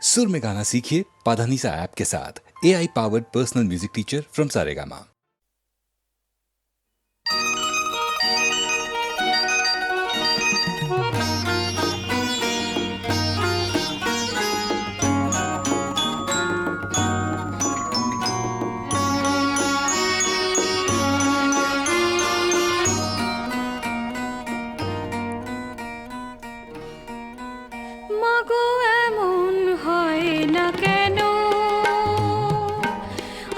सुर में गाना सीखिए पाधानीसा ऐप के साथ। AI powered personal music teacher from Saregama. মাগো এমন হয় না কেন,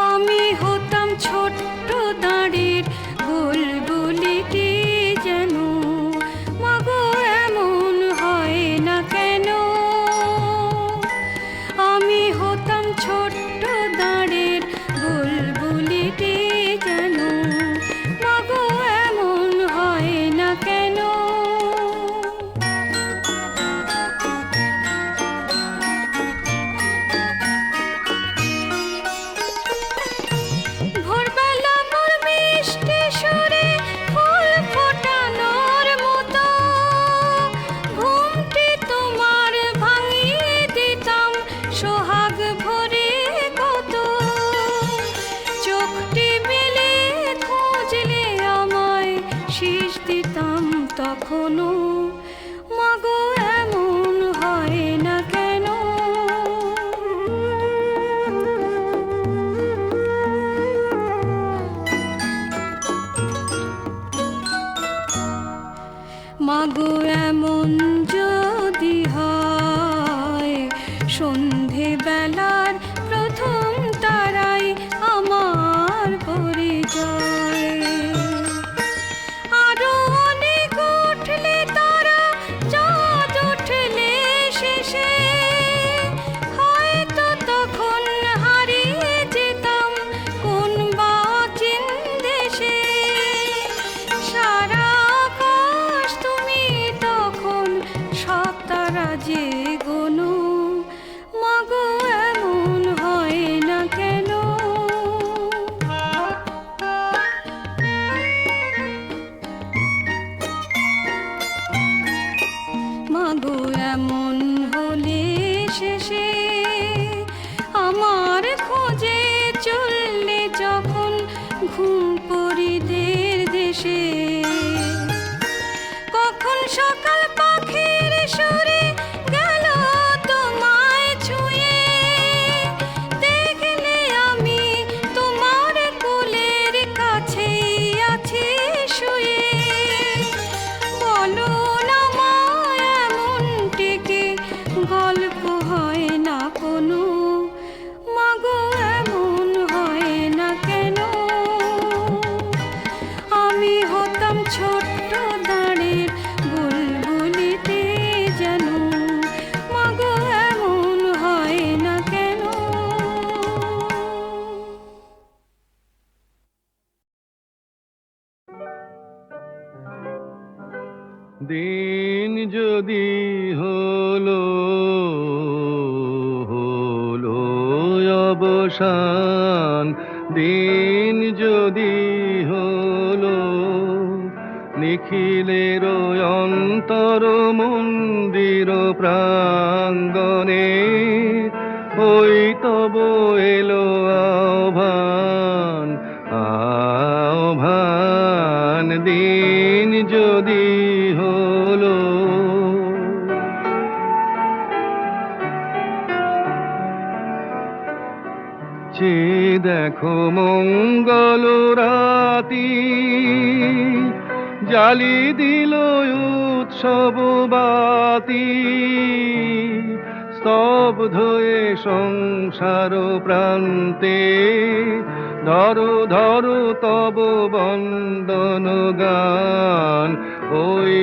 আমি হতাম ছোট্ট দাঁড়ের বুলবুলিটি যেন। মাগো এমন হয় না কেন, আমি হতাম ছোট্ট দাঁড়ের বুলবুলিটি যেন। মাগো এমন হয় না কেন। ভোরবেলা মোর মিষ্টি সুরে ফুল ফোটানোর মতো ঘুমটি তোমার ভাঙিয়ে দিতাম সোহাগ ভরে কত। চোখটি মেলে খুঁজলে আমায় শীষ দিতাম তখনও। মাগো এমন হয় না কেন। মাগো এমন যদি হয়, সন্ধে বেলার প্রথম তারাই আমার পরিচয়। আরো অনেক উঠলে তারা, চাঁদ উঠলে শেষে হয়তো তখন হারিয়ে যেতাম কোন বা চিন দেশে। সারা আকাশ তুমি তখন সব তারা যে গোনো। মাগো এমন হয় না কেন। মাগো এমন হলে শেষে আমার খোঁজে চললে যখন ঘুম পরিদের দেশে। কখন সকাল পাখির সুরে গেল তোমায় ছুঁয়ে, দেখলে আমি তোমার কোলের কাছেই আছি শুয়ে। বলো না মা এমনটিকে গল্প হয় না কোনো। মাগো এমন হয় না কেন। আমি হতাম ছোট্ট দাঁড়ের বুলবুলিতে যেন। মাগো এমন হয় না কেন। দিন যদি হলো হলো অবসান, দিন যদি হলো নিখিলের অন্তর মন্দির প্রাঙ্গণে, ওই তব এলো আহ্বান আহ্বান। দিন যদি হলো চে দেখো মঙ্গল রাতি, জালি দিল উৎসব বাতি। স্তব্ধ এ সংসার প্রান্তে, ধরো ধরো তব বন্দন গান। ওই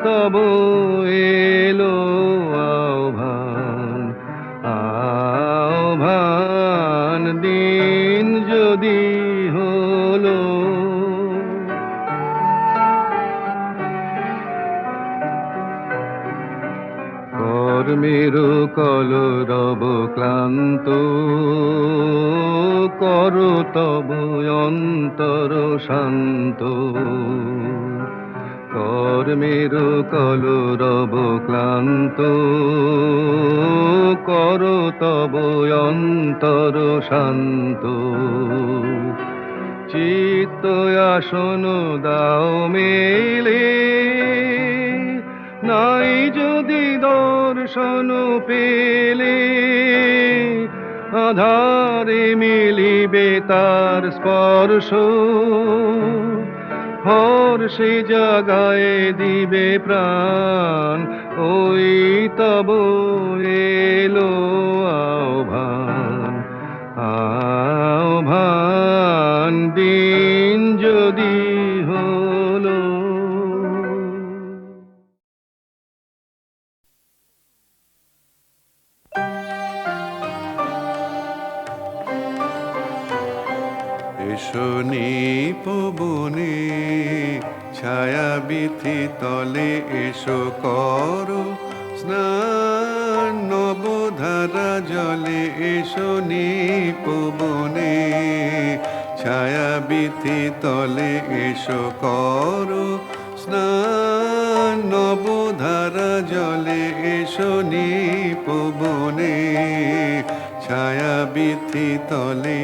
তব এলো আহ্বান আহ্বান। দিন যদি হলো কর্মের কলরব ক্লান্ত, কর তব অন্তর শান্ত। কর্মের কলরব ক্লান্ত, কর করো তবু অন্তর শান্ত, চিত্ত আসন দাও মেলে, নাই যদি দর্শন পেলে, আধারে মিলিবে তার স্পর্শ, হর্ষে জাগায় দিবে প্রাণ, ওই তব এলো আহ্বান, আহ্বান দিন যদি হলো। এসো নিপবনে ছায়া বিথি তলে, এসো করো স্নান নবধারা জলে, এসো নিপবনে ছায়া বিথি তলে, এসো করো স্নান নবধারা জলে, এসো নিপবনে ছায়া বিথি তলে।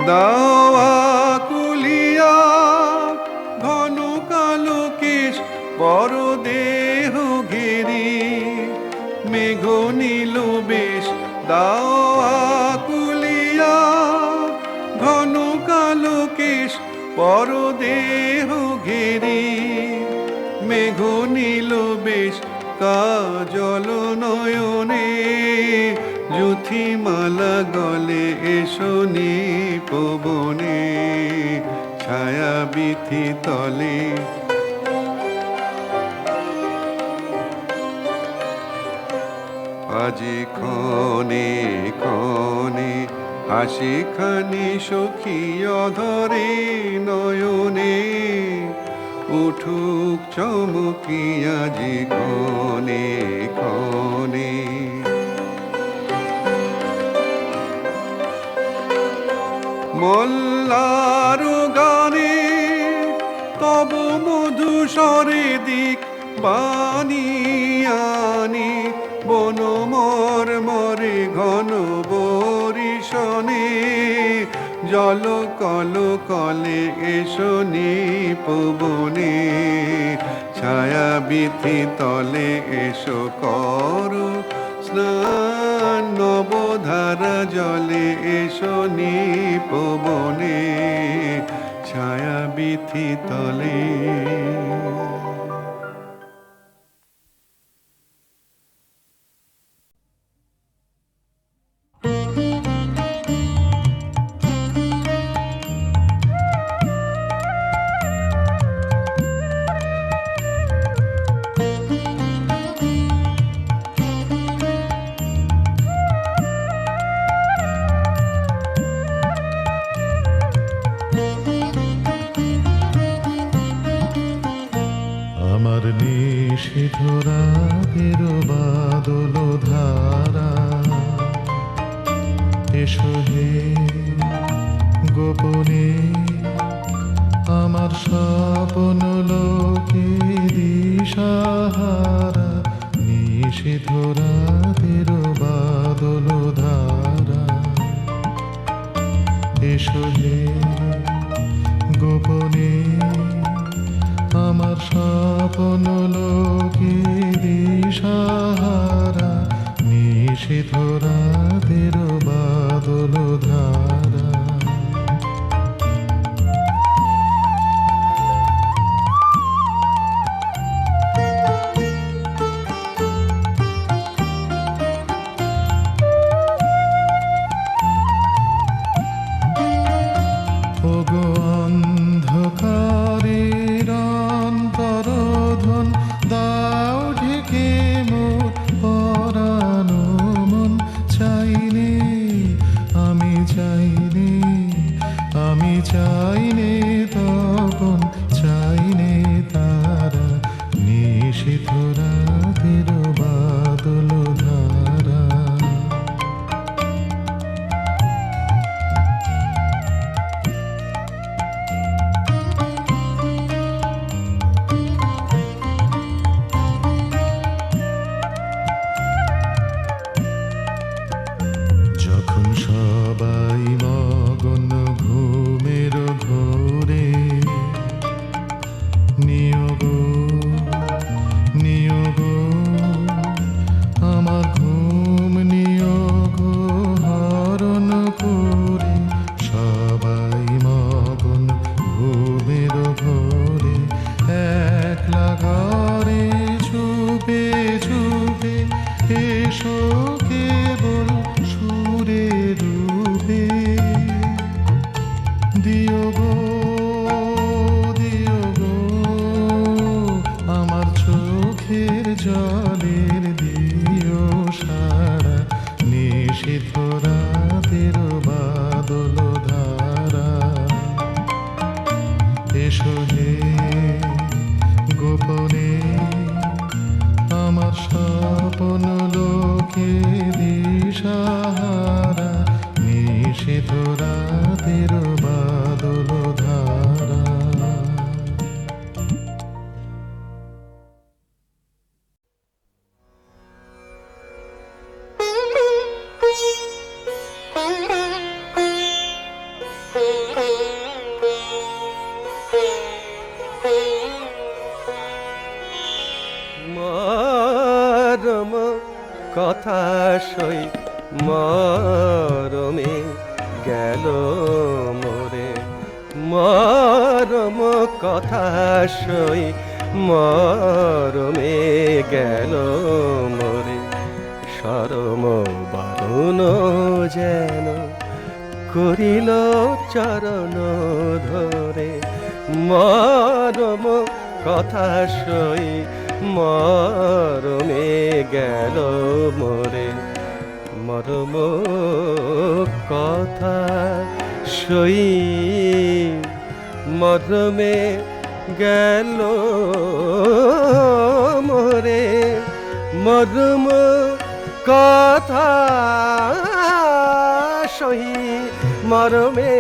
দাওয়া কুলিয়া ঘন কালো কেশ পর দেহ ঘেরি, মেঘ নীল বেশ। দাওয়া কুলিয়া ঘন কালো কেশ পর দেহ ঘেরি, মেঘ নীল বেশ। কাজল নয়নে জ্যোতিমালা গলে, এসো নিপবনে ছায়া বিথি তলে। আজি ক্ষণে ক্ষণে হাসি খানি সখী অধরে নয়নে, উঠুক চমকিয়া যে ক্ষণে ক্ষণে। মল্লার গানে তব মধুস্বরে দিক বানিয়ানি, বন মর্মরে ঘন বরিশনে, জল কল কলে এসো নিপবনে ছায়া বিথি তলে, এসো করো স্নান নবধারা জলে, এসো নিপবনে ছায়া বিথি তলে। আমার নিষিদ্ধ রাগের বাদল ধারা, এসো হে গোপনে আমার স্বপ্ন লোকে দিশাহারা, নিষিদ্ধ রাতের বাদল ধারা, এসো হে গোপনে আমার স্বপ্ন লোকে দিশাহারা, নিষিদ্ধ রাতের বাদল ধারা। ওগো অন্ধকারের অন্তরোধন জলের দিও সারা নিষিদ্ধ রাতের বাদল ধারা এসো হে গোপনে আমার স্বপ্ন লোকে দিশাহারা নিষিদ্ধ রাতের বাদল ধারা। মরম কথা সই মরমে গেল মোরে, মরম কথা সই মরমে গেল মোরে, শরম বারণ যেন করিল চরণ ধরে, মরম কথা সই মরমে গেল মোরে, মরম কথা সই মরমে গেল মোরে, মরম কথা সই মরমে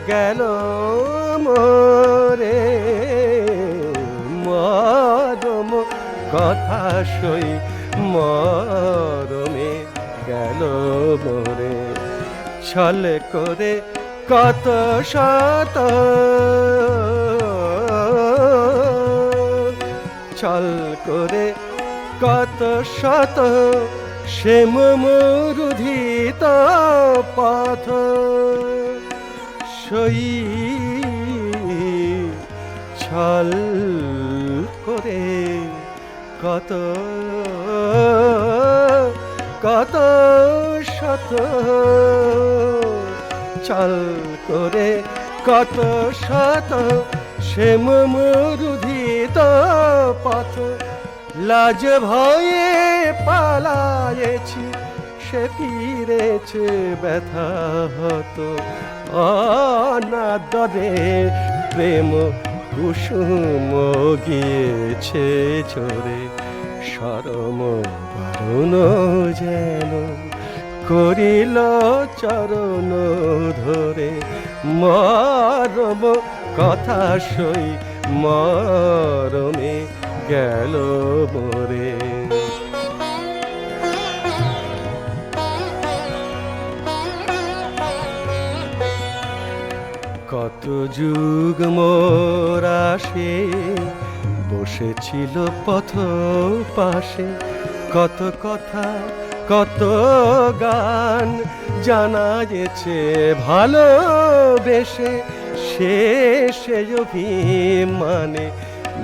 গেল মোরে, মরম কথা সই মরমে গেল মোরে, ছল করে কত শত ছল করে কত শত শ্যাম মরুধিত পথ সই, ছল করে কত কত শত ছল করে কত শত শ্যাম মরুধিত পথ, লাজ ভয়ে পালায়েছি সে ফিরেছে ব্যথা হতো, অনাদরে প্রেম কুসুম গিয়েছে ঝরে, শরম বারণ যেন করিল চরণ ধরে, মরম কথা সই মরমে গেল মোরে। কত যুগ মোর আসে বসেছিল পথ পাশে, কত কথা কত গান জানায়েছে ভালোবেসে, শেষে অভিমানে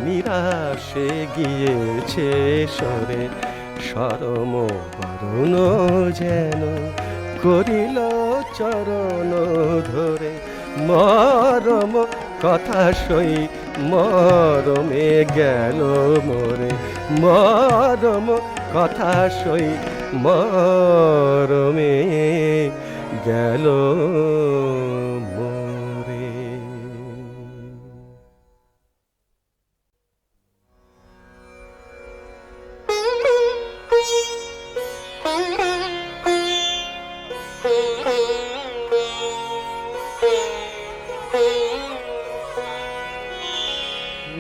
নিরাশে গিয়েছে সরে, শরম বারণ যেন করিল চরণ ধরে, মরম কথা সই মরমে গেল মোরে, মরম কথা সই মরমে গেল মোরে।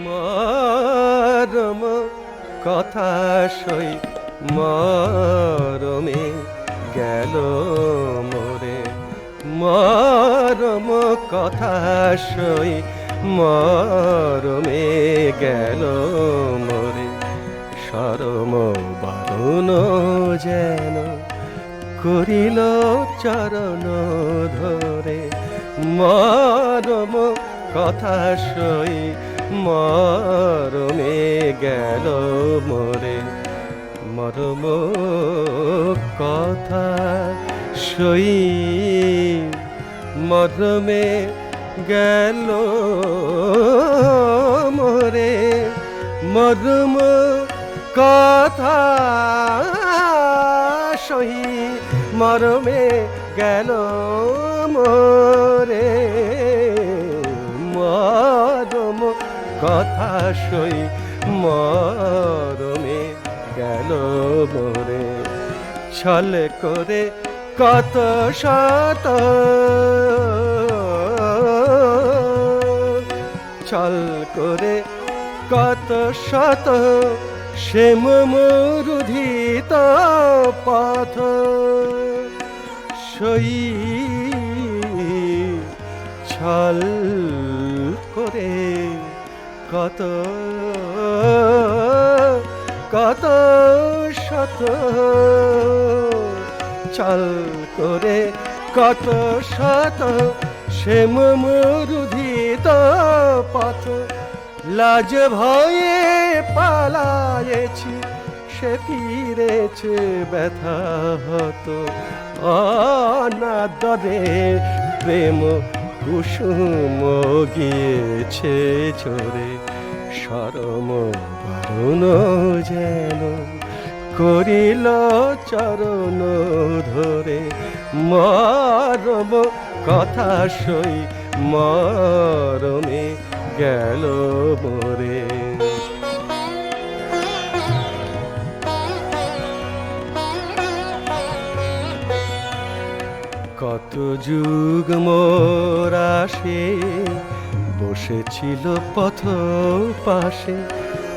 মরম কথা সই মরমে গেল মোরে, মরম কথা সই মরমে গেল মোরে, শরম বারণ যেন করিল চরণ ধরে, মরম কথা সই মরমে গেল মোরে, মরম কথা সই মরমে গেল মোরে, মরম কথা সহি মরমে গেল মোরে মরম কথা সই মরমে গেল মোরে ছল করে কত শত ছল করে কত শত শ্যাম মরুধিত পথ সই ছল করে কত কত শত ছল করে কত শত শ্যাম মরুধিত পথ লাজ ভয়ে পালায়েছি সে ফিরেছে ব্যথা হতো অনাদরে প্রেম কুসুম গিয়েছে ঝরে শরম বারণ যেন করিল চরণ ধরে মরম কথা সই মরমে গেল মোরে কত যুগ মোর আসে বসেছিল পথ পাশে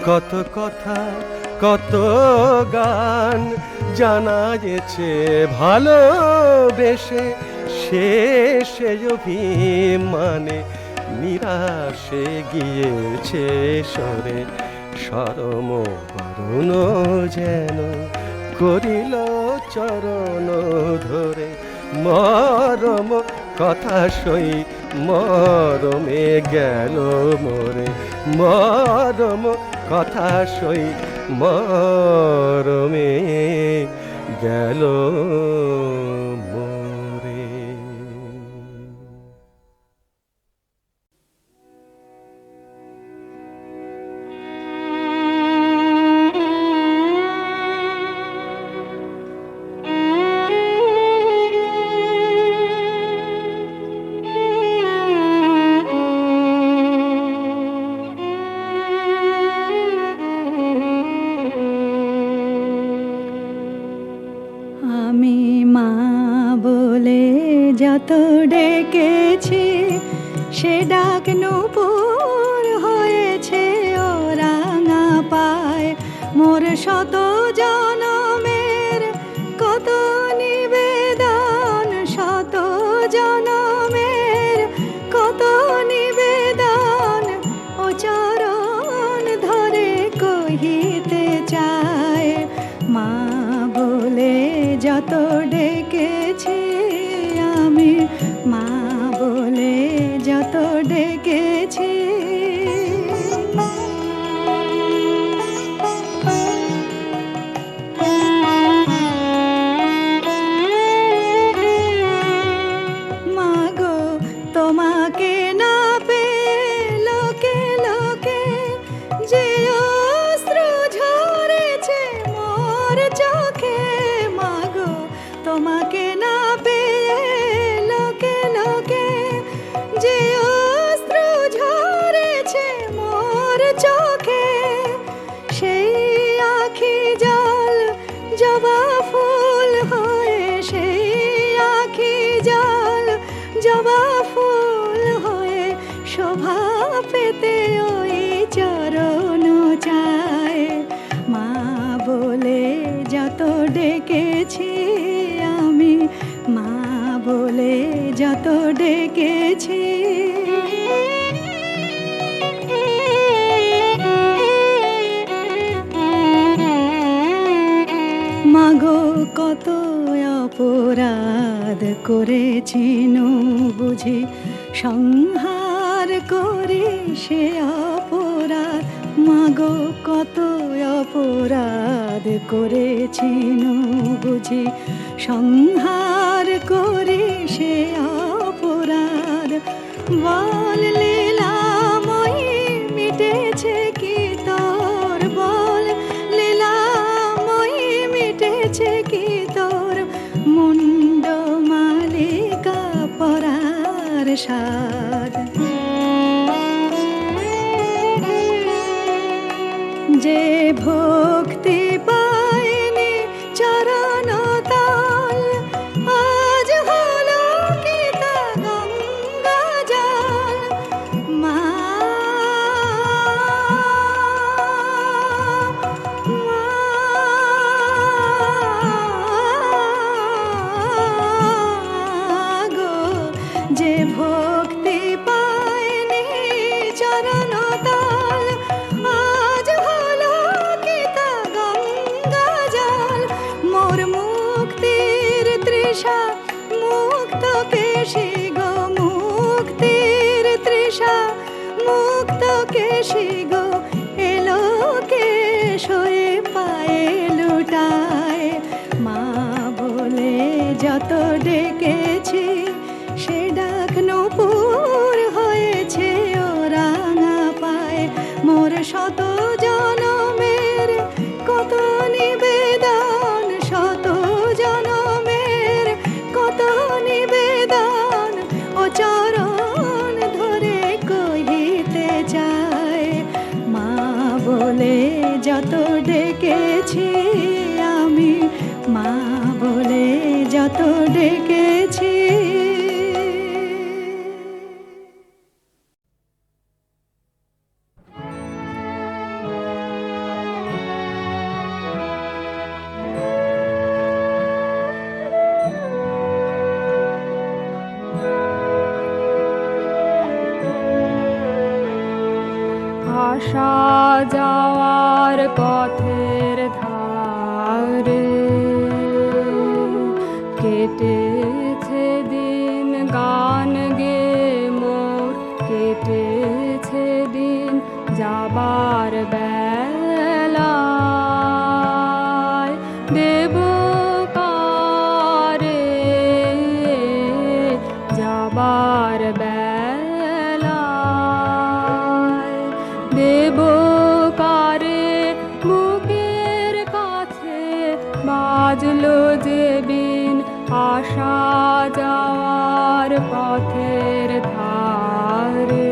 কত কথা কত গান জানায়েছে ভালোবেসে শেষে অভিমানে নিরাশে গিয়েছে সরে শরম বারণ যেন করিল চরণ ধরে মরম কথা সই মরমে গেল মোরে মরম কথা সই মরমে গেল মোরে। আমি মা বলে যত ডেকেছি সে ডাক নূপুর হয়েছে ও রাঙা পায় মোর শত জনমের কত নিবেদন শত জনমের কত নিবেদন ও চরণ ধরে কহিতে চায় মা বলে যত ডেকেছি আমি মা বলে যত ডেকেছি মাগো তোমাকে না পেয়ে লোকে লোকে যে অশ্রু ঝরেছে মোর চোখে মাগো তোমাকে না পেয়ে লোকে লোকে যে অশ্রু ঝরেছে মোর চোখে সেই আখি জল জবা ফুল হয়ে সেই আখি জল জবা ফুল হয়ে শোভা পেতে ওই চরণ চায় মা বলে যত ডেকেছি আমি মা বলে যত ডেকেছি মাগো কত অপরাধ করেছিন বুঝি সংহার করে সে অপরাধ মাগো কত অপরাধ করেছিন বুঝি সংহার করে সে অপরাধ বল লীলাময়ী মিটেছে কি তোর বল লীলা প্রাসাদ। যে ভক্তি পায়নি চরণ তাল, আজ হলো কি তা গঙ্গা জল। মা গো, যে ভক্তি পায়নি চরণ তাল, আজ হলো কি তা গঙ্গা জল। মোর মুক্তির তৃষা মুক্ত কেশি গো, মুক্তির তৃষা মুক্ত কেশি গো, এলো কেশ হয়ে পায়ে লুটায়। মা বলে যত ডেকেছি সে ডাক নূপুর হয়েছে ও রাঙা পায়। মোর শত জনমের কত নিবেদন, শত জনমের কত নিবেদন, ও চরণ ধরে কহিতে চায়। মা বলে যত ডেকেছি আমি, মা বলে যত ডেকেছি। আসা যাওয়ার পথের ধারে কেটেছে দিন গান গে মোর, কেটেছে দিন যাবার বেলায়। দেব কারে যাবার বেলায়, দেব কারে বুকের কাছে বাজলো যে বিন আসা যাওয়ার পথের ধারে।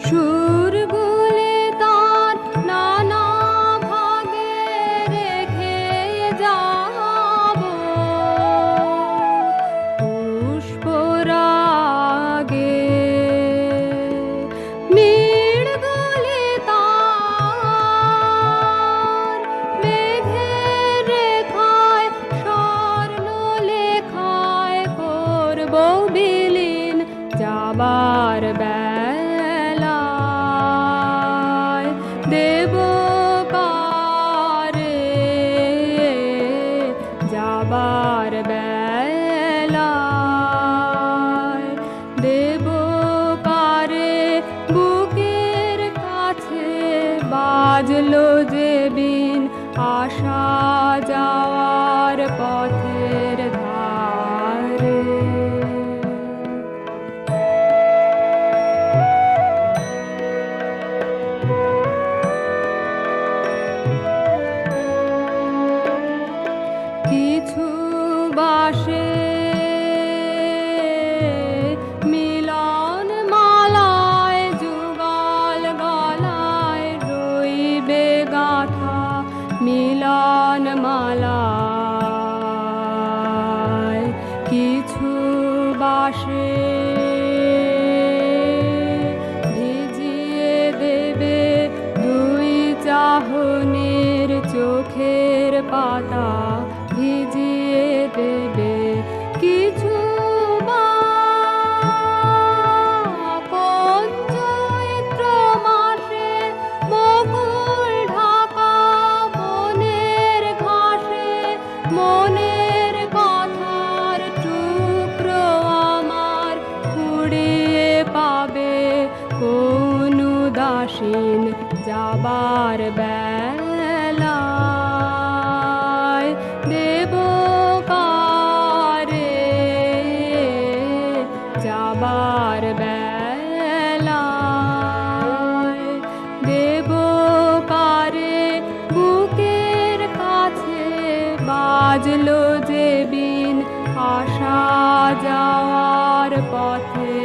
সুরগুলি তার নানা ভাগে রেখে যাব, পুষ্পরাগে নীড়গুলি তার মেঘের রেখায় স্বর্ণ লেখায় করব বিলীন যাবার বেলায়। দেব কারে যাবার বেলায়, দেব কারে বুকের কাছে বাজলো যে বিন আসা যাওয়ার পথের ধারে। কিছু বাসে মিলন মালায় যুগল গলায় রইবে গাথা, মিলন মালায় কিছু বাসে ভিজিয়ে দেবে দুই চাহনির চোখের পাতা, ভিজিয়ে দেবে কিছু বা কোন চৈত্র মাসে বকুল ঢাকা বনের ঘাসে মনের কথার টুকরো আমার কুড়িয়ে পাবে কোন উদাসীন যাবার বেলায়। দেব কারে আসা যাওয়ার পথে